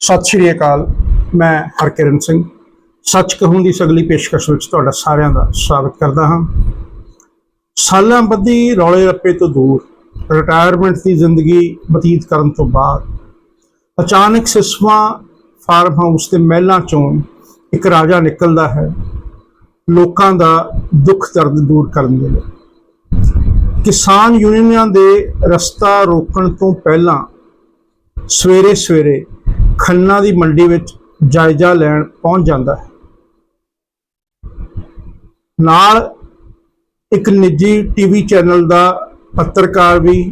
सत श्री अकाल। मैं हरकिरण सिंह सच कहूं दी सगली पेशकश विच तुहाडा सारिआं दा स्वागत करदा हां। सालां बद्धी रौले रप्पे तो दूर रिटायरमेंट की जिंदगी बतीत करन तो बाद अचानक सिसवा फार्म हाउस के महलों चों एक राजा निकलदा है लोकां दा दुख दर्द दूर करन दे लई। किसान यूनियनां दे रस्ता रोकण तो पहलां सवेरे सवेरे खन्ना की मंडी में जायजा लैण पहुंच जाता है। नाल एक निजी टीवी चैनल का पत्रकार भी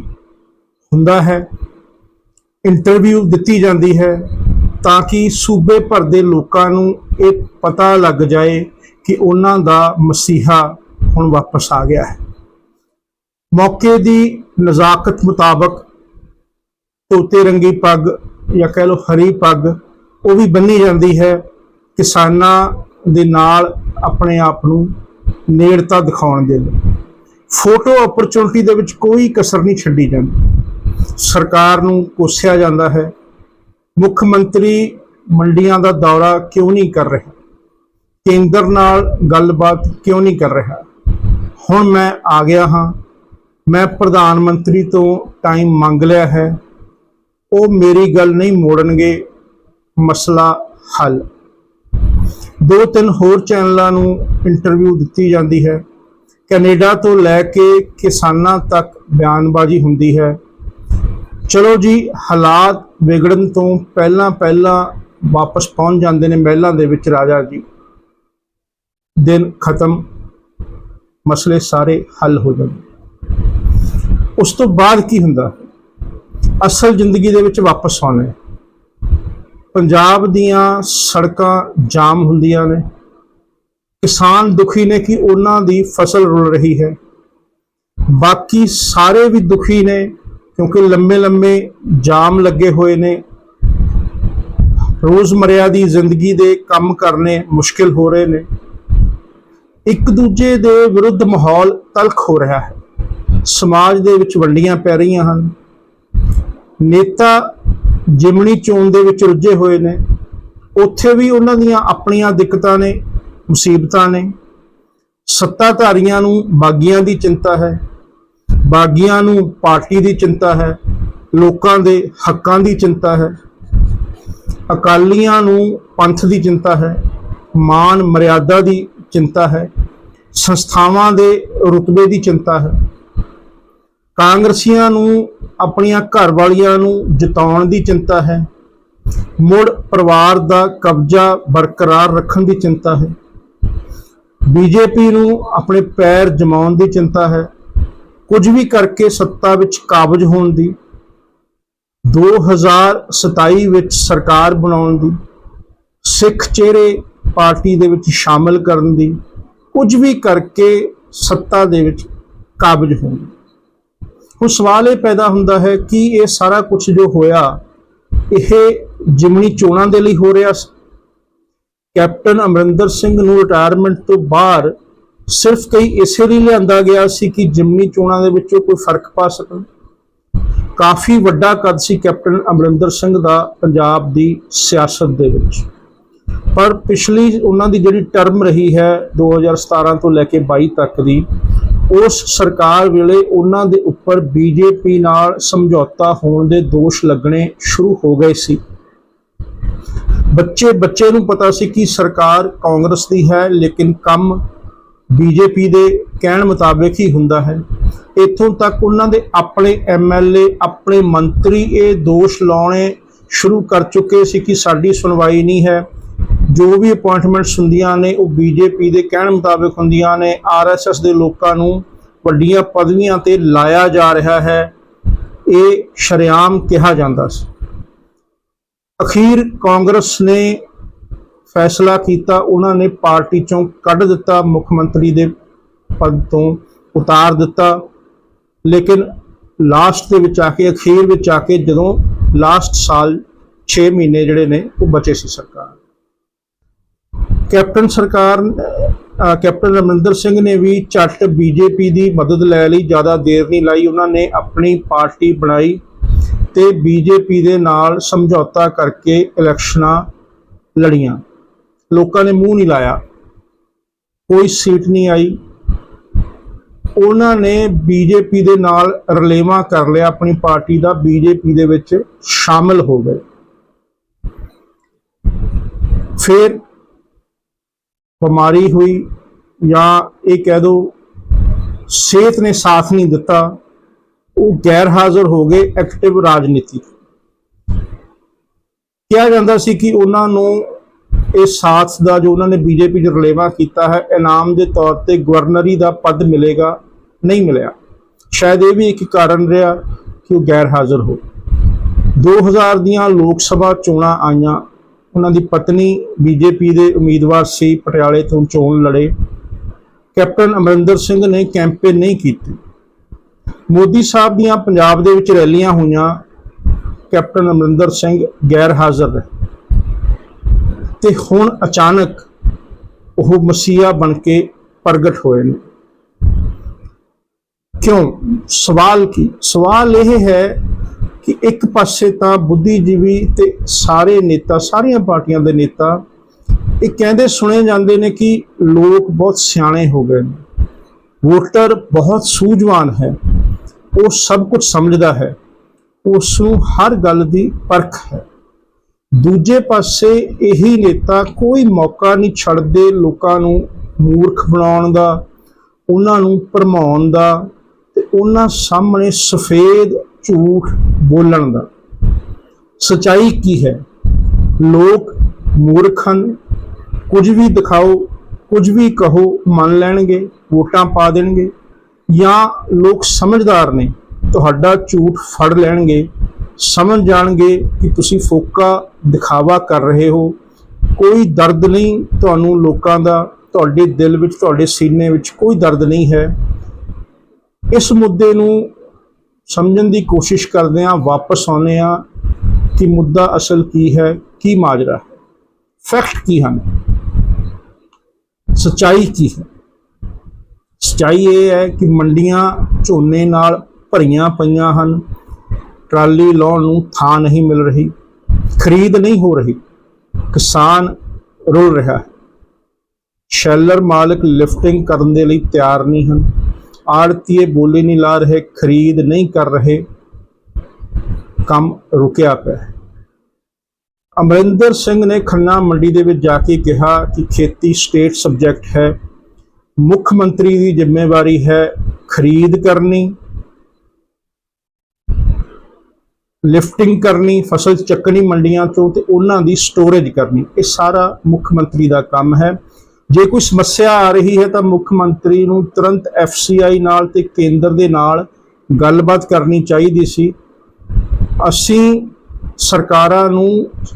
हुंदा है। इंटरव्यू दी जाती है ताकि सूबे भर के लोगों नूं ये पता लग जाए कि उन्हां दा मसीहा हुण वापस आ गया है। मौके की नज़ाकत मुताबक तोते रंगी पग या कह लो हरी पग वो भी बन्नी जाती है। किसानां दे नाल अपने आप नूं नेड़ता दिखाउण दे लई फोटो अपॉर्चुनिटी दे विच कोई कसर नहीं छड्डी जाती। सरकार नूं कोसिया जाता है। मुख मंत्री मंडियां दा दौरा क्यों नहीं कर रहा, केंद्र नाल गलबात क्यों नहीं कर रहा। हुण मैं आ गया हाँ, मैं प्रधानमंत्री तो टाइम मंग लिया है, वो मेरी गल नहीं मोड़नगे, मसला हल। दो तीन होर चैनलों नूं इंटरव्यू दी जाती है। कैनेडा तो लैके किसानां तक बयानबाजी हुंदी है। चलो जी, हालात बिगड़न तो पहला पहला वापस पहुंच जाते हैं महलों दे विच राजा जी। दिन खत्म, मसले सारे हल हो जाते। उस तो बाद की हुंदा, असल जिंदगी दे विच वापस आना है। पंजाब दियां सड़कां जाम हुंदियां ने, किसान दुखी ने कि उन्हां दी फसल रुल रही है। बाकी सारे भी दुखी ने क्योंकि लंबे लंबे जाम लगे हुए ने। रोज़मर्रा दी जिंदगी दे काम करने मुश्किल हो रहे ने। एक दूजे दे विरुद्ध माहौल तलख हो रहा है। समाज दे विच वंडियां पै रहीआं हन। नेता जिमनी चोण दे विच रुझे हुए ने, उत्थे भी उन्हां दीयां अपणियां दिक्कतां ने, मुसीबतां ने। सत्ताधारियां नूं बागियां दी चिंता है, बागियां नूं पार्टी दी चिंता है, लोकां दे हक्कां दी चिंता है। अकालियां नूं पंथ दी चिंता है, मान मर्यादा दी चिंता है, संस्थावां दे रुतबे दी चिंता है। कांग्रसियां नूं अपनियां घरवालियां नूं जिताउण दी चिंता है, मुड़ परिवार दा कब्जा बरकरार रखण दी चिंता है। बीजेपी नूं अपने पैर जमाउण दी चिंता है, कुछ भी करके सत्ता विच काबज होण दी, 2027 विच सरकार बनाउण दी, सिख चेहरे पार्टी दे विच शामिल करन दी, कुछ भी करके सत्ता दे विच काबज होण दी। हुण सवाल ये पैदा हुंदा है कि ये सारा कुछ जो होया यह जिमनी चोणां दे लई हो रहा सी। कैप्टन अमरिंदर सिंह नूं रिटायरमेंट तो बाहर सिर्फ कई इसे लिए लिआंदा गया सी कि जिमनी चोणां दे विचों कोई फर्क पा सकण। काफ़ी वड्डा कद सी कैप्टन अमरिंदर सिंह दा पंजाब दी सियासत दे विच। पर पिछली उन्हां दी जिहड़ी टर्म रही है 2017 तो लैके 22 तक दी, उस सरकार वेले उन्हां दे उपर बीजेपी नाल समझौता होने दे दोष लगने शुरू हो गए सी। बच्चे बच्चे नूं पता सी कि सरकार कांग्रेस दी है, लेकिन कम बीजेपी दे कहण मुताबिक ही हुंदा है। इत्थों तक उन्हां दे अपने MLA अपने मंत्री ये दोष लाने शुरू कर चुके सी कि साडी सुनवाई नहीं है। जो भी अपॉइंटमेंट्स हुंदियां ने वो बीजेपी दे कहण मुताबिक हुंदियां ने। RSS दे लोकां नूं वड्डियां पदवियां ते लाया जा रहा है, ये शरेआम कहा जांदा सी। अखीर कांग्रेस ने फैसला किया, उन्होंने पार्टी चों कढ़ दिता, मुख्यमंत्री दे पद तो उतार दिता। लेकिन लास्ट दे विच आके अखीर विच आके जदों लास्ट साल 6 महीने जिहड़े ने वो बचे सी सरकार। कैप्टन अमरिंदर सिंह ने भी झट बीजेपी की मदद लै लई, ज़्यादा देर नहीं लाई। उन्होंने अपनी पार्टी बनाई ਤੇ ਬੀਜੇਪੀ ਦੇ ਨਾਲ ਸਮਝੌਤਾ ਕਰਕੇ ਇਲੈਕਸ਼ਨਾਂ ਲੜੀਆਂ। ਲੋਕਾਂ ਨੇ ਮੂੰਹ ਨਹੀਂ ਲਾਇਆ, ਕੋਈ ਸੀਟ ਨਹੀਂ ਆਈ। ਉਹਨਾਂ ਨੇ ਬੀਜੇਪੀ ਦੇ ਨਾਲ ਰਲੇਵਾਂ ਕਰ ਲਿਆ ਆਪਣੀ ਪਾਰਟੀ ਦਾ, ਬੀਜੇਪੀ ਦੇ ਵਿੱਚ ਸ਼ਾਮਲ ਹੋ ਗਏ। ਫਿਰ ਬਿਮਾਰੀ ਹੋਈ ਜਾਂ ਇਹ ਕਹਿ ਦਿਓ ਸਿਹਤ ਨੇ ਸਾਥ ਨਹੀਂ ਦਿੱਤਾ, ਉਹ ਗੈਰ ਹਾਜ਼ਰ ਹੋ ਗਏ ਐਕਟਿਵ ਰਾਜਨੀਤੀ। ਕਿਹਾ ਜਾਂਦਾ ਸੀ ਕਿ ਉਹਨਾਂ ਨੂੰ ਇਹ ਸਾਥ ਦਾ ਜੋ ਉਹਨਾਂ ਨੇ ਬੀਜੇਪੀ 'ਚ ਰਲੇਵਾਂ ਕੀਤਾ ਹੈ, ਇਨਾਮ ਦੇ ਤੌਰ ਤੇ ਗਵਰਨਰੀ ਦਾ ਪਦ ਮਿਲੇਗਾ, ਨਹੀਂ ਮਿਲਿਆ। ਸ਼ਾਇਦ ਇਹ ਵੀ ਇੱਕ ਕਾਰਨ ਰਿਹਾ ਕਿ ਉਹ ਗੈਰ ਹਾਜ਼ਰ ਹੋ। 2000 ਦੀਆਂ ਲੋਕ ਸਭਾ ਚੋਣਾਂ ਆਈਆਂ, ਉਹਨਾਂ ਦੀ ਪਤਨੀ ਬੀਜੇਪੀ ਦੇ ਉਮੀਦਵਾਰ ਸੀ, ਪਟਿਆਲੇ ਤੋਂ ਚੋਣ ਲੜੇ। ਕੈਪਟਨ ਅਮਰਿੰਦਰ ਸਿੰਘ ਨੇ ਕੈਂਪੇਨ ਨਹੀਂ ਕੀਤੀ। ਮੋਦੀ ਸਾਹਿਬ ਦੀਆਂ ਪੰਜਾਬ ਦੇ ਵਿੱਚ ਰੈਲੀਆਂ ਹੋਈਆਂ, ਕੈਪਟਨ ਅਮਰਿੰਦਰ ਸਿੰਘ ਗੈਰ ਹਾਜ਼ਰ ਰਹੇ ਤੇ ਹੁਣ ਅਚਾਨਕ ਉਹ ਮਸੀਹਾ ਬਣ ਕੇ ਪ੍ਰਗਟ ਹੋਏ ਨੇ। ਕਿਉਂ? ਸਵਾਲ ਕੀ? ਸਵਾਲ ਇਹ ਹੈ ਕਿ ਇੱਕ ਪਾਸੇ ਤਾਂ ਬੁੱਧੀਜੀਵੀ ਤੇ ਸਾਰੇ ਨੇਤਾ, ਸਾਰੀਆਂ ਪਾਰਟੀਆਂ ਦੇ ਨੇਤਾ ਇਹ ਕਹਿੰਦੇ ਸੁਣੇ ਜਾਂਦੇ ਨੇ ਕਿ ਲੋਕ ਬਹੁਤ ਸਿਆਣੇ ਹੋ ਗਏ ਨੇ, ਵੋਟਰ ਬਹੁਤ ਸੂਝਵਾਨ ਹੈ, ਉਹ ਸਭ ਕੁਝ ਸਮਝਦਾ ਹੈ, ਉਸ ਨੂੰ ਹਰ ਗੱਲ ਦੀ ਪਰਖ ਹੈ। ਦੂਜੇ ਪਾਸੇ ਇਹੀ ਨੇਤਾ ਕੋਈ ਮੌਕਾ ਨਹੀਂ ਛੱਡਦੇ ਲੋਕਾਂ ਨੂੰ ਮੂਰਖ ਬਣਾਉਣ ਦਾ, ਉਹਨਾਂ ਨੂੰ ਭਰਮਾਉਣ ਦਾ ਤੇ ਉਹਨਾਂ ਸਾਹਮਣੇ ਸਫੇਦ ਝੂਠ ਬੋਲਣ ਦਾ। ਸਚਾਈ ਕੀ ਹੈ? ਲੋਕ ਮੂਰਖ ਹਨ, ਕੁਝ ਵੀ ਦਿਖਾਓ, ਕੁਝ ਵੀ ਕਹੋ ਮੰਨ ਲੈਣਗੇ, ਵੋਟਾਂ ਪਾ ਦੇਣਗੇ, ਜਾਂ ਲੋਕ ਸਮਝਦਾਰ ਨੇ, ਤੁਹਾਡਾ ਝੂਠ ਫੜ ਲੈਣਗੇ, ਸਮਝ ਜਾਣਗੇ ਕਿ ਤੁਸੀਂ ਫੋਕਾ ਦਿਖਾਵਾ ਕਰ ਰਹੇ ਹੋ, ਕੋਈ ਦਰਦ ਨਹੀਂ ਤੁਹਾਨੂੰ ਲੋਕਾਂ ਦਾ, ਤੁਹਾਡੇ ਦਿਲ ਵਿੱਚ, ਤੁਹਾਡੇ ਸੀਨੇ ਵਿੱਚ ਕੋਈ ਦਰਦ ਨਹੀਂ ਹੈ। ਇਸ ਮੁੱਦੇ ਨੂੰ ਸਮਝਣ ਦੀ ਕੋਸ਼ਿਸ਼ ਕਰਦੇ ਹਾਂ, ਵਾਪਸ ਆਉਂਦੇ ਹਾਂ ਕਿ ਮੁੱਦਾ ਅਸਲ ਕੀ ਹੈ, ਕੀ ਮਾਜਰਾ ਹੈ, ਫੈਕਟ ਕੀ ਹਨ, ਸੱਚਾਈ ਕੀ ਹੈ। ਸੱਚਾਈ ਇਹ ਹੈ ਕਿ ਮੰਡੀਆਂ ਝੋਨੇ ਨਾਲ ਭਰੀਆਂ ਪਈਆਂ ਹਨ, ਟਰਾਲੀ ਲਾਉਣ ਨੂੰ ਥਾਂ ਨਹੀਂ ਮਿਲ ਰਹੀ, ਖਰੀਦ ਨਹੀਂ ਹੋ ਰਹੀ, ਕਿਸਾਨ ਰੁਲ ਰਿਹਾ ਹੈ, ਸ਼ੈਲਰ ਮਾਲਕ ਲਿਫਟਿੰਗ ਕਰਨ ਦੇ ਲਈ ਤਿਆਰ ਨਹੀਂ ਹਨ, ਆੜਤੀਏ ਬੋਲੀ ਨਹੀਂ ਲਾ ਰਹੇ, ਖਰੀਦ ਨਹੀਂ ਕਰ ਰਹੇ, ਕੰਮ ਰੁਕਿਆ ਪਿਆ ਹੈ। ਅਮਰਿੰਦਰ ਸਿੰਘ ਨੇ ਖੰਨਾ ਮੰਡੀ ਦੇ ਵਿੱਚ ਜਾ ਕੇ ਕਿਹਾ ਕਿ ਖੇਤੀ ਸਟੇਟ ਸਬਜੈਕਟ ਹੈ, ਮੁੱਖ ਮੰਤਰੀ ਦੀ ਜ਼ਿੰਮੇਵਾਰੀ ਹੈ ਖਰੀਦ ਕਰਨੀ, ਲਿਫਟਿੰਗ ਕਰਨੀ, ਫਸਲ ਚੱਕਣੀ ਮੰਡੀਆਂ ਤੋਂ ਤੇ ਉਹਨਾਂ ਦੀ ਸਟੋਰੇਜ ਕਰਨੀ। ਇਹ ਸਾਰਾ ਮੁੱਖ ਮੰਤਰੀ ਦਾ ਕੰਮ ਹੈ। ਜੇ ਕੋਈ ਸਮੱਸਿਆ ਆ ਰਹੀ ਹੈ ਤਾਂ ਮੁੱਖ ਮੰਤਰੀ ਨੂੰ ਤੁਰੰਤ FCI ਨਾਲ ਤੇ ਕੇਂਦਰ ਦੇ ਨਾਲ ਗੱਲਬਾਤ ਕਰਨੀ ਚਾਹੀਦੀ ਸੀ। ਅਸੀਂ ਸਰਕਾਰਾਂ ਨੂੰ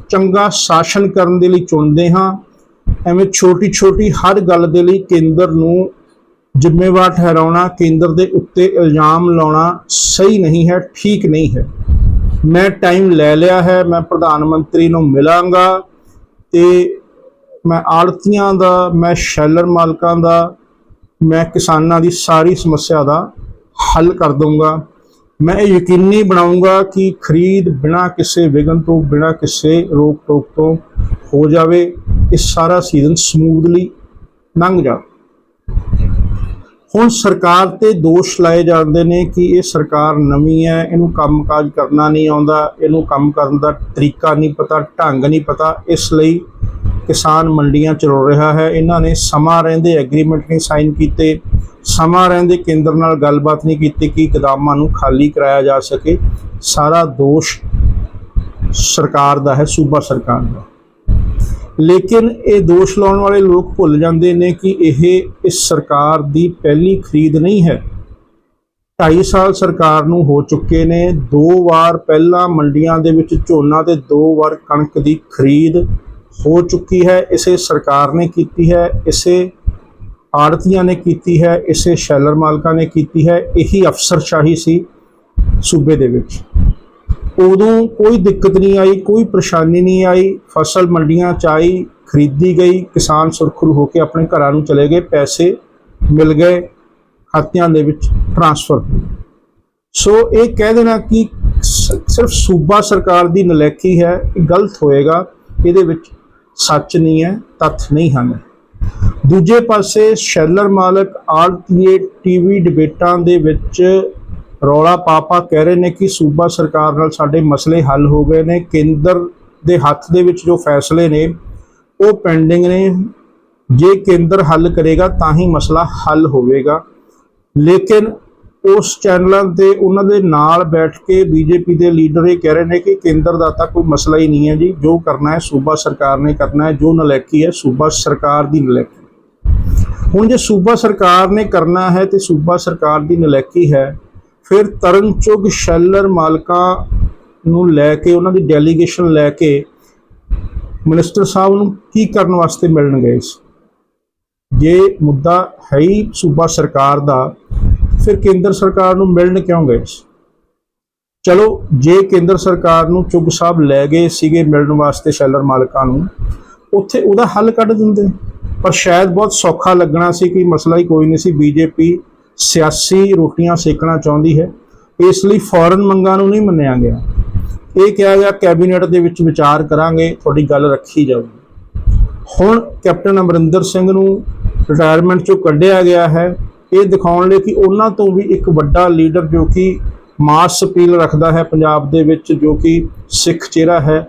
ਚੰਗਾ ਸ਼ਾਸਨ ਕਰਨ ਦੇ ਲਈ ਚੁਣਦੇ ਹਾਂ, ਐਵੇਂ ਛੋਟੀ ਛੋਟੀ ਹਰ ਗੱਲ ਦੇ ਲਈ ਕੇਂਦਰ ਨੂੰ ਜ਼ਿੰਮੇਵਾਰ ਠਹਿਰਾਉਣਾ, ਕੇਂਦਰ ਦੇ ਉੱਤੇ ਇਲਜ਼ਾਮ ਲਾਉਣਾ ਸਹੀ ਨਹੀਂ ਹੈ, ਠੀਕ ਨਹੀਂ ਹੈ। ਮੈਂ ਟਾਈਮ ਲੈ ਲਿਆ ਹੈ, ਮੈਂ ਪ੍ਰਧਾਨ ਮੰਤਰੀ ਨੂੰ ਮਿਲਾਂਗਾ ਤੇ ਮੈਂ ਆੜਤੀਆਂ ਦਾ, ਮੈਂ ਸ਼ੈਲਰ ਮਾਲਕਾਂ ਦਾ, ਮੈਂ ਕਿਸਾਨਾਂ ਦੀ ਸਾਰੀ ਸਮੱਸਿਆ ਦਾ ਹੱਲ ਕਰ ਦਊਂਗਾ। ਮੈਂ ਇਹ ਯਕੀਨੀ ਬਣਾਊਂਗਾ ਕਿ ਖਰੀਦ ਬਿਨਾਂ ਕਿਸੇ ਵਿਘਨ ਤੋਂ, ਬਿਨਾਂ ਕਿਸੇ ਰੋਕ ਟੋਕ ਤੋਂ ਹੋ ਜਾਵੇ, ਇਹ ਸਾਰਾ ਸੀਜ਼ਨ ਸਮੂਥਲੀ ਲੰਘ ਜਾਵੇ। ਹੁਣ ਸਰਕਾਰ ਤੇ ਦੋਸ਼ ਲਾਏ ਜਾਂਦੇ ਨੇ ਕਿ ਇਹ ਸਰਕਾਰ ਨਵੀਂ ਹੈ, ਇਹਨੂੰ ਕੰਮਕਾਜ ਕਰਨਾ ਨਹੀਂ ਆਉਂਦਾ, ਇਹਨੂੰ ਕੰਮ ਕਰਨ ਦਾ ਤਰੀਕਾ ਨਹੀਂ ਪਤਾ, ਢੰਗ ਨਹੀਂ ਪਤਾ, ਇਸ ਲਈ ਕਿਸਾਨ ਮੰਡੀਆਂ 'ਚ ਰੁਲ ਰਿਹਾ ਹੈ। ਇਹਨਾਂ ਨੇ ਸਮਾਂ ਰਹਿੰਦੇ ਐਗਰੀਮੈਂਟ ਨਹੀਂ ਸਾਈਨ ਕੀਤੇ, ਸਮਾਂ ਰਹਿੰਦੇ ਕੇਂਦਰ ਨਾਲ ਗੱਲਬਾਤ ਨਹੀਂ ਕੀਤੀ ਕਿ ਗੋਦਾਮਾਂ ਨੂੰ ਖਾਲੀ ਕਰਾਇਆ ਜਾ ਸਕੇ। ਸਾਰਾ ਦੋਸ਼ ਸਰਕਾਰ ਦਾ ਹੈ, ਸੂਬਾ ਸਰਕਾਰ ਦਾ। ਲੇਕਿਨ ਇਹ ਦੋਸ਼ ਲਾਉਣ ਵਾਲੇ ਲੋਕ ਭੁੱਲ ਜਾਂਦੇ ਨੇ ਕਿ ਇਹ ਇਸ ਸਰਕਾਰ ਦੀ ਪਹਿਲੀ ਖਰੀਦ ਨਹੀਂ ਹੈ। 2.5 ਸਾਲ ਸਰਕਾਰ ਨੂੰ ਹੋ ਚੁੱਕੇ ਨੇ, 2 ਵਾਰ ਪਹਿਲਾਂ ਮੰਡੀਆਂ ਦੇ ਵਿੱਚ ਝੋਨਾ ਤੇ 2 ਵਾਰ ਕਣਕ ਦੀ ਖਰੀਦ ਹੋ ਚੁੱਕੀ ਹੈ। ਇਸੇ ਸਰਕਾਰ ਨੇ ਕੀਤੀ ਹੈ, ਇਸੇ ਆੜਤੀਆਂ ਨੇ ਕੀਤੀ ਹੈ, ਇਸੇ ਸ਼ੈਲਰ ਮਾਲਕਾਂ ਨੇ ਕੀਤੀ ਹੈ। ਇਹੀ ਅਫਸਰਸ਼ਾਹੀ ਸੀ ਸੂਬੇ ਦੇ ਵਿੱਚ। ਉਦੋਂ ਕੋਈ ਦਿੱਕਤ ਨਹੀਂ ਆਈ, ਕੋਈ ਪਰੇਸ਼ਾਨੀ ਨਹੀਂ ਆਈ, ਫਸਲ ਮੰਡੀਆਂ 'ਚ ਆਈ, ਖਰੀਦੀ ਗਈ, ਕਿਸਾਨ ਸੁਰਖਰੂ ਹੋ ਕੇ ਆਪਣੇ ਘਰਾਂ ਨੂੰ ਚਲੇ ਗਏ, ਪੈਸੇ ਮਿਲ ਗਏ, ਖਾਤਿਆਂ ਦੇ ਵਿੱਚ ਟ੍ਰਾਂਸਫਰ। ਸੋ ਇਹ ਕਹਿ ਦੇਣਾ ਕਿ सिर्फ सूबा सरकार की नलैकी है, गलत होएगा, ये सच नहीं है, तत्थ नहीं हैं। दूजे पासे शैलर मालक आड़तीए टीवी डिबेटां दे विच रौला पा कह रहे हैं कि सूबा सरकार नाल साडे मसले हल हो गए ने, केंद्र दे हत्थ दे विच जो फैसले ने वो पेंडिंग ने, जे केंद्र हल करेगा तां ही मसला हल होवेगा। लेकिन उस चैनलों ते उन्हां दे नाल बैठ के बीजेपी के लीडर ये कह रहे हैं कि केंद्र का तो कोई मसला ही नहीं है जी, जो करना है सूबा सरकार ने करना है, जो नलैकी है सूबा सरकार की नलैकी। हुण जे सूबा सरकार ने करना है तो सूबा सरकार की नलैकी है, फिर तरन चुग शैलर मालकां नूं लैके उन्हां दी डेलीगेशन लैके मिनिस्टर साहब नूं की करन वास्ते मिलन गए। जे मुद्दा है ही सूबा सरकार का, फिर केंद्र सरकार नूं मिलन क्यों गए? चलो जे केंद्र सरकार नूं चुग साहब लै गए सीगे मिलन वास्ते शैलर मालकां नूं, उत्थे उहदा हल कढ दिंदे, पर शायद बहुत सौखा लगना सी कि मसला ही कोई नहीं सी, बीजेपी सियासी रोटियां सेकना चाहती है, इसलिए फॉरन मंगां नूं नहीं मन्निया गया। ये कहा गया कैबिनेट दे विच विचार करांगे, तुहाडी गल रखी जाऊगी। हुण कैप्टन अमरिंदर सिंह नूं रिटायरमेंट चों कढ़िया गया है, ये दिखाने लिए कि उन्हां तो भी एक वड्डा लीडर जो कि मास अपील रखता है पंजाब दे विच, जो कि सिख चेहरा है,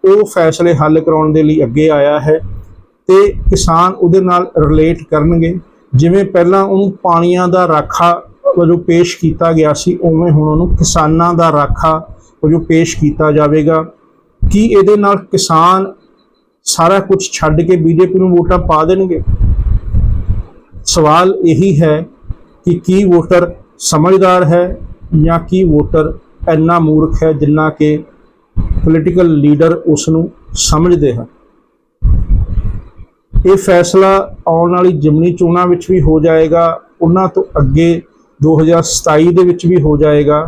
वो फैसले हल कराउण दे लई अगे आया है ते किसान उहदे नाल रिलेट करनगे। जिवें पहलां उहनूं पाणीआं दा राखा वजों पेश किया गया सी, उवें हुण उहनूं किसानां दा राखा वजों पेश किया जावेगा। कि इहदे नाल किसान सारा कुछ छड्ड के बीजेपी नूं वोटां पा देणगे? सवाल यही है कि की वोटर समझदार है या की वोटर इन्ना मूर्ख है जिन्ना के पोलिटिकल लीडर उसनूं समझते हैं। ये फैसला आने वाली जिमनी चोणां विच भी हो जाएगा, उन्हां तो अगे 2027 दे विच भी हो जाएगा।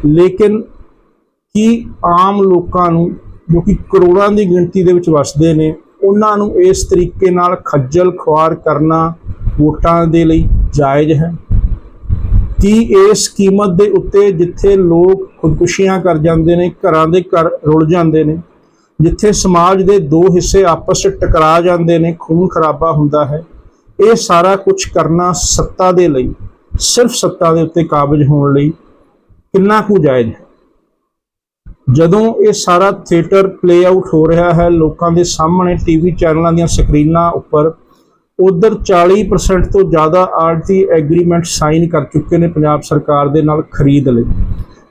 लेकिन की आम लोकां नूं जो कि करोड़ां की गिणती दे विच वसदे ने, उन्हां नूं इस तरीके नाल खज्जल खुआर करना वोटां दे लई जायज़ है? कि इस कीमत दे उत्ते जिथे लोग खुदकुशियां कर जाते हैं, घरां दे घर रुल जाते हैं, जिथे समाज के दो हिस्से आपस में टकरा जाते हैं, खून खराबा हुंदा है, ये सारा कुछ करना सत्ता दे लई, सिर्फ सत्ता दे उत्ते काबिज होने लई कितना कुछ जायज़ है? जदों ये सारा थिएटर प्ले आउट हो रहा है लोगों के सामने टीवी चैनलों दी स्क्रीनां उपर, उधर 40% तो ज़्यादा आरती एग्रीमेंट साइन कर चुके हैं पंजाब सरकार दे नाल खरीद लई।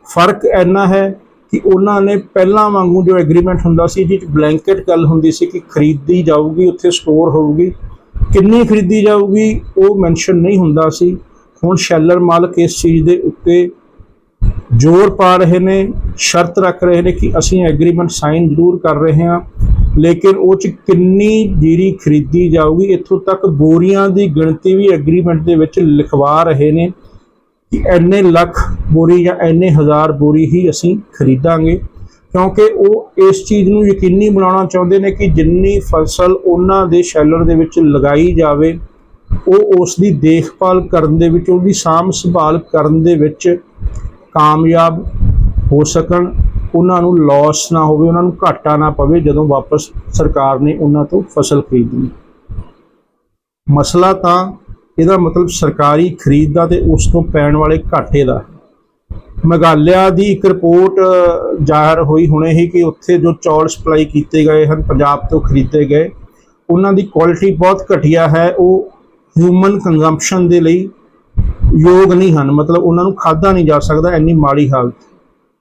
फर्क इन्ना है कि उन्होंने पहला वांगू जो एग्रीमेंट हुंदा सी, जिस ब्लैंकेट गल हुंदी सी कि खरीदी जाऊगी, उत्थे स्टोर होगी, किन्नी खरीदी जाऊगी वो मैंशन नहीं हुंदा सी। हुण शैलर मालक इस चीज़ के उत्ते जोर पा रहे ने, शर्त रख रहे हैं कि असीं एग्रीमेंट साइन जरूर कर रहे हैं, लेकिन वो किन्नी जीरी खरीदी जाऊगी, इत्थों तक बोरियां की गिणती भी एग्रीमेंट के विच लिखवा रहे हैं कि इन्ने लख बोरी या इन्ने हज़ार बोरी ही असीं खरीदांगे, क्योंकि वो इस चीज़ नूं यकीनी बनाना चाहते हैं कि जिन्नी फसल उन्हां दे शैलर दे विच लगाई जावे, वो उसकी देखभाल करन दे विच, उसदी साਂਭ संभाल करन दे विच कामयाब हो सकन, उन्होंने लॉस ना हो, उन्होंने घाटा ना पवे जदों वापस सरकार ने उन्होंने तो फसल खरीदनी। मसला तो यदा मतलब सरकारी खरीद का तो उस तो पैण वाले घाटे का। मेघालय की एक रिपोर्ट जाहिर हुई हुणे ही कि उत्थे जो चौल सप्लाई किए गए हैं पंजाब तो खरीदे गए, उन्हों की क्वालिटी बहुत घटिया है, वो ह्यूमन कंजम्पशन के लिए योग नहीं हैं, मतलब उन्होंने खाधा नहीं जा सकता, इन्नी माड़ी हालत।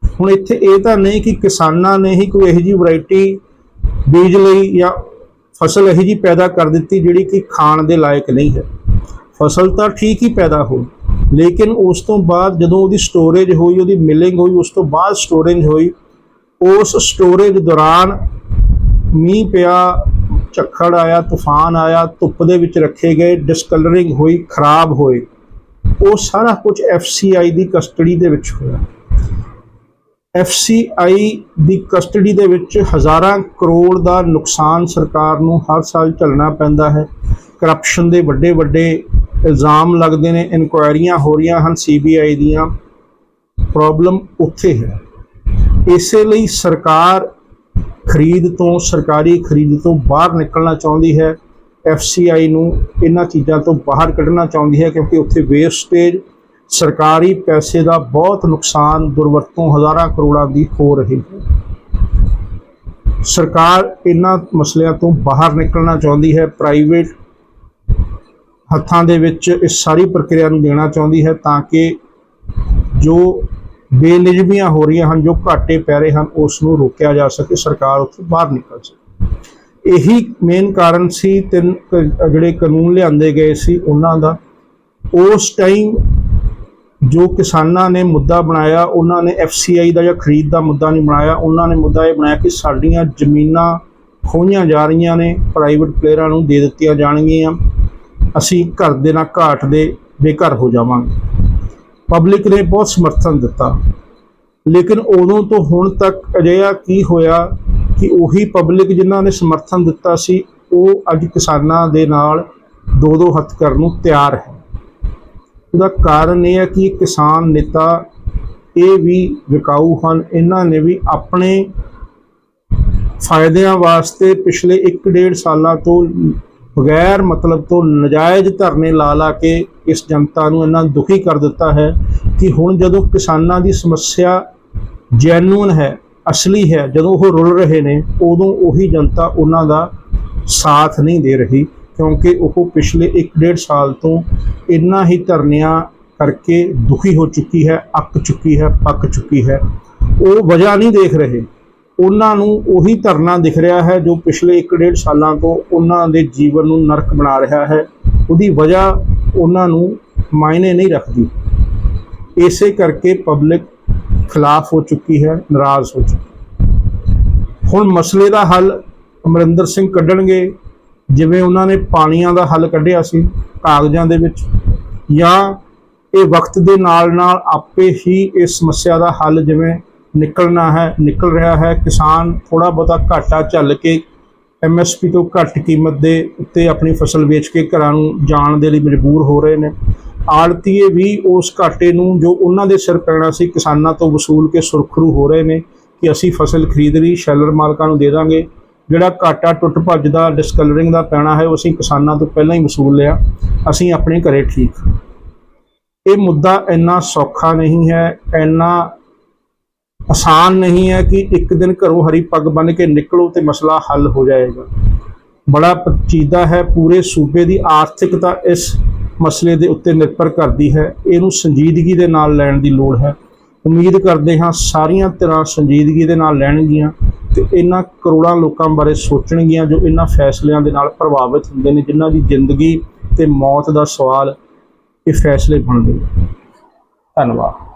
हुण इत्थे ये तो नहीं कि किसानां ने ही कोई इहो जी वैरायटी बीज लई या फसल इहो जी पैदा कर दी जिहड़ी कि खाण दे लायक नहीं है। फसल तो ठीक ही पैदा हो, लेकिन उस तो बाद जदों उहदी स्टोरेज हुई, उहदी मिलिंग हुई, उस तो बाद स्टोरेज हुई, उस स्टोरेज दौरान मीह पिया, झक्खड़ आया, तूफान आया, धुप्प दे विच रखे गए, डिसकलरिंग हुई, खराब होए, वो सारा कुछ FCI की कस्टडी दे विच होया। FCI की कस्टडी दे विच हज़ारां करोड़ का नुकसान सरकार नूं हर साल झलना पैंदा है। करप्शन के वड्डे वड्डे इल्ज़ाम लगते हैं, इनकुआयरियां हो रही हैं CBI दियां, प्रॉब्लम उत्थे है। ਇਸੇ ਲਈ ਸਰਕਾਰ ਸਰਕਾਰੀ ਖਰੀਦ ਤੋਂ ਬਾਹਰ ਨਿਕਲਣਾ ਚਾਹੁੰਦੀ ਹੈ। FCI ਨੂੰ ਇਹਨਾਂ ਚੀਜ਼ਾਂ ਤੋਂ ਬਾਹਰ ਕੱਢਣਾ ਚਾਹੁੰਦੀ ਹੈ, ਕਿਉਂਕਿ ਉੱਥੇ ਵੇਸਟੇਜ, ਸਰਕਾਰੀ ਪੈਸੇ ਦਾ ਬਹੁਤ ਨੁਕਸਾਨ, ਦੁਰਵਰਤੋਂ ਹਜ਼ਾਰਾਂ ਕਰੋੜਾਂ ਦੀ ਹੋ ਰਹੀ ਹੈ। ਸਰਕਾਰ ਇਹਨਾਂ ਮਸਲਿਆਂ ਤੋਂ ਬਾਹਰ ਨਿਕਲਣਾ ਚਾਹੁੰਦੀ ਹੈ, ਪ੍ਰਾਈਵੇਟ ਹੱਥਾਂ ਦੇ ਵਿੱਚ ਇਸ ਸਾਰੀ ਪ੍ਰਕਿਰਿਆ ਨੂੰ ਦੇਣਾ ਚਾਹੁੰਦੀ ਹੈ, ਤਾਂ ਕਿ ਜੋ ਬੇਨਿਯਮੀਆਂ ਹੋ ਰਹੀਆਂ ਹਨ, ਜੋ ਘਾਟੇ ਪੈ ਰਹੇ ਹਨ, ਉਸ ਨੂੰ ਰੋਕਿਆ ਜਾ ਸਕੇ, ਸਰਕਾਰ ਉੱਥੋਂ ਬਾਹਰ ਨਿਕਲ ਸਕੇ। ਇਹੀ ਮੇਨ ਕਾਰਨ ਸੀ। ਤਿੰਨ ਜਿਹੜੇ ਕਾਨੂੰਨ ਲਿਆਂਦੇ ਗਏ ਸੀ ਉਹਨਾਂ ਦਾ, ਉਸ ਟਾਈਮ ਜੋ ਕਿਸਾਨਾਂ ਨੇ ਮੁੱਦਾ ਬਣਾਇਆ, ਉਹਨਾਂ ਨੇ FCI ਦਾ ਜਾਂ ਖਰੀਦ ਦਾ ਮੁੱਦਾ ਨਹੀਂ ਬਣਾਇਆ। ਉਹਨਾਂ ਨੇ ਮੁੱਦਾ ਇਹ ਬਣਾਇਆ ਕਿ ਸਾਡੀਆਂ ਜ਼ਮੀਨਾਂ ਖੋਹੀਆਂ ਜਾ ਰਹੀਆਂ ਨੇ, ਪ੍ਰਾਈਵੇਟ ਪਲੇਅਰਾਂ ਨੂੰ ਦੇ ਦਿੱਤੀਆਂ ਜਾਣਗੀਆਂ, ਅਸੀਂ ਘਰ ਦੇ ਨਾਲ ਘਾਟ ਦੇ ਬੇਘਰ ਹੋ ਜਾਵਾਂਗੇ। ਪਬਲਿਕ ਨੇ ਬਹੁਤ ਸਮਰਥਨ ਦਿੱਤਾ, ਲੇਕਿਨ ਉਦੋਂ ਤੋਂ ਹੁਣ ਤੱਕ ਅਜਿਹਾ ਕੀ ਹੋਇਆ ਕਿ ਉਹੀ ਪਬਲਿਕ ਜਿਨ੍ਹਾਂ ਨੇ ਸਮਰਥਨ ਦਿੱਤਾ ਸੀ, ਉਹ ਅੱਜ ਕਿਸਾਨਾਂ ਦੇ ਨਾਲ ਦੋ ਹੱਥ ਕਰਨ ਨੂੰ ਤਿਆਰ ਹੈ। ਉਹਦਾ ਕਾਰਨ ਇਹ ਹੈ ਕਿ ਕਿਸਾਨ ਨੇਤਾ ਇਹ ਵੀ ਵਿਕਾਊ ਹਨ। ਇਹਨਾਂ ਨੇ ਵੀ ਆਪਣੇ ਫਾਇਦਿਆਂ ਵਾਸਤੇ ਪਿਛਲੇ 1-1.5 ਸਾਲਾਂ ਤੋਂ ਬਗੈਰ ਮਤਲਬ ਤੋਂ ਨਜਾਇਜ਼ ਧਰਨੇ ਲਾ ਕੇ ਇਸ ਜਨਤਾ ਨੂੰ ਇੰਨਾ ਦੁਖੀ ਕਰ ਦਿੱਤਾ ਹੈ ਕਿ ਹੁਣ ਜਦੋਂ ਕਿਸਾਨਾਂ ਦੀ ਸਮੱਸਿਆ ਜੈਨੂਅਨ ਹੈ, ਅਸਲੀ ਹੈ, ਜਦੋਂ ਉਹ ਰੁਲ ਰਹੇ ਨੇ, ਉਦੋਂ ਉਹੀ ਜਨਤਾ ਉਹਨਾਂ ਦਾ ਸਾਥ ਨਹੀਂ ਦੇ ਰਹੀ, ਕਿਉਂਕਿ ਉਹ ਪਿਛਲੇ 1-1.5 ਸਾਲ ਤੋਂ ਇੰਨਾ ਹੀ ਧਰਨਿਆਂ ਕਰਕੇ ਦੁਖੀ ਹੋ ਚੁੱਕੀ ਹੈ, ਅੱਕ ਚੁੱਕੀ ਹੈ, ਪੱਕ ਚੁੱਕੀ ਹੈ। ਉਹ ਵਜ੍ਹਾ ਨਹੀਂ ਦੇਖ ਰਹੇ, ਉਹਨਾਂ ਨੂੰ ਉਹੀ ਧਰਨਾ ਦਿਖ ਰਿਹਾ ਹੈ ਜੋ ਪਿਛਲੇ 1-1.5 ਸਾਲਾਂ ਤੋਂ ਉਹਨਾਂ ਦੇ ਜੀਵਨ ਨੂੰ ਨਰਕ ਬਣਾ ਰਿਹਾ ਹੈ। ਉਹਦੀ ਵਜ੍ਹਾ ਉਹਨਾਂ ਨੂੰ ਮਾਇਨੇ ਨਹੀਂ ਰੱਖਦੀ। ਇਸੇ ਕਰਕੇ ਪਬਲਿਕ ਖਿਲਾਫ ਹੋ ਚੁੱਕੀ ਹੈ, ਨਾਰਾਜ਼ ਹੋ ਚੁੱਕੀ। ਹੁਣ ਮਸਲੇ ਦਾ ਹੱਲ ਅਮਰਿੰਦਰ ਸਿੰਘ ਕੱਢਣਗੇ, ਜਿਵੇਂ ਉਹਨਾਂ ਨੇ ਪਾਣੀਆਂ ਦਾ ਹੱਲ ਕੱਢਿਆ ਸੀ ਕਾਗਜ਼ਾਂ ਦੇ ਵਿੱਚ, ਜਾਂ ਇਹ ਵਕਤ ਦੇ ਨਾਲ ਨਾਲ ਆਪੇ ਹੀ ਇਸ ਸਮੱਸਿਆ ਦਾ ਹੱਲ ਜਿਵੇਂ ਨਿਕਲ ਰਿਹਾ ਹੈ। ਕਿਸਾਨ ਥੋੜ੍ਹਾ ਬਹੁਤਾ ਘਾਟਾ ਝੱਲ ਕੇ MSP ਤੋਂ ਘੱਟ ਕੀਮਤ ਦੇ ਉੱਤੇ ਆਪਣੀ ਫਸਲ ਵੇਚ ਕੇ ਘਰਾਂ ਨੂੰ ਜਾਣ ਦੇ ਲਈ ਮਜਬੂਰ ਹੋ ਰਹੇ ਨੇ। ਆੜਤੀਏ ਵੀ ਉਸ ਘਾਟੇ ਨੂੰ ਜੋ ਉਹਨਾਂ ਦੇ ਸਿਰ ਪੈਣਾ ਸੀ ਕਿਸਾਨਾਂ ਤੋਂ ਵਸੂਲ ਕੇ ਸੁਰਖਰੂ ਹੋ ਰਹੇ ਨੇ ਕਿ ਅਸੀਂ ਫਸਲ ਖਰੀਦ ਲਈ, ਸ਼ੈਲਰ ਮਾਲਕਾਂ ਨੂੰ ਦੇ ਦਾਂਗੇ। ਜਿਹੜਾ ਘਾਟਾ ਟੁੱਟ ਭੱਜ ਦਾ, ਡਿਸਕਲਰਿੰਗ ਦਾ ਪੈਣਾ ਹੈ, ਉਹ ਅਸੀਂ ਕਿਸਾਨਾਂ ਤੋਂ ਪਹਿਲਾਂ ਹੀ ਵਸੂਲ ਲਿਆ, ਅਸੀਂ ਆਪਣੇ ਘਰੇ ਠੀਕ। ਇਹ ਮੁੱਦਾ ਇੰਨਾ ਸੌਖਾ ਨਹੀਂ ਹੈ, ਇੰਨਾ ਆਸਾਨ ਨਹੀਂ ਹੈ ਕਿ ਇੱਕ ਦਿਨ ਘਰੋਂ ਹਰੀ ਪੱਗ ਬੰਨ੍ਹ ਕੇ ਨਿਕਲੋ ਤੇ ਮਸਲਾ ਹੱਲ ਹੋ ਜਾਏਗਾ। ਬੜਾ ਪੇਚੀਦਾ ਹੈ। ਪੂਰੇ ਸੂਬੇ ਦੀ ਆਰਥਿਕਤਾ ਇਸ ਮਸਲੇ ਦੇ ਉੱਤੇ ਨਿਰਭਰ ਕਰਦੀ ਹੈ। ਇਹਨੂੰ ਸੰਜੀਦਗੀ ਦੇ ਨਾਲ ਲੈਣ ਦੀ ਲੋੜ ਹੈ। ਉਮੀਦ ਕਰਦੇ ਹਾਂ ਸਾਰੀਆਂ ਧਿਰਾਂ ਸੰਜੀਦਗੀ ਦੇ ਨਾਲ ਲੈਣਗੀਆਂ ਤੇ ਇਹਨਾਂ ਕਰੋੜਾਂ ਲੋਕਾਂ ਬਾਰੇ ਸੋਚਣਗੀਆਂ ਜੋ ਇਹਨਾਂ ਫੈਸਲਿਆਂ ਦੇ ਨਾਲ ਪ੍ਰਭਾਵਿਤ ਹੁੰਦੇ ਨੇ, ਜਿਨ੍ਹਾਂ ਦੀ ਜ਼ਿੰਦਗੀ ਤੇ ਮੌਤ ਦਾ ਸਵਾਲ ਇਹ ਫੈਸਲੇ ਬਣਦੇ ਨੇ। ਧੰਨਵਾਦ।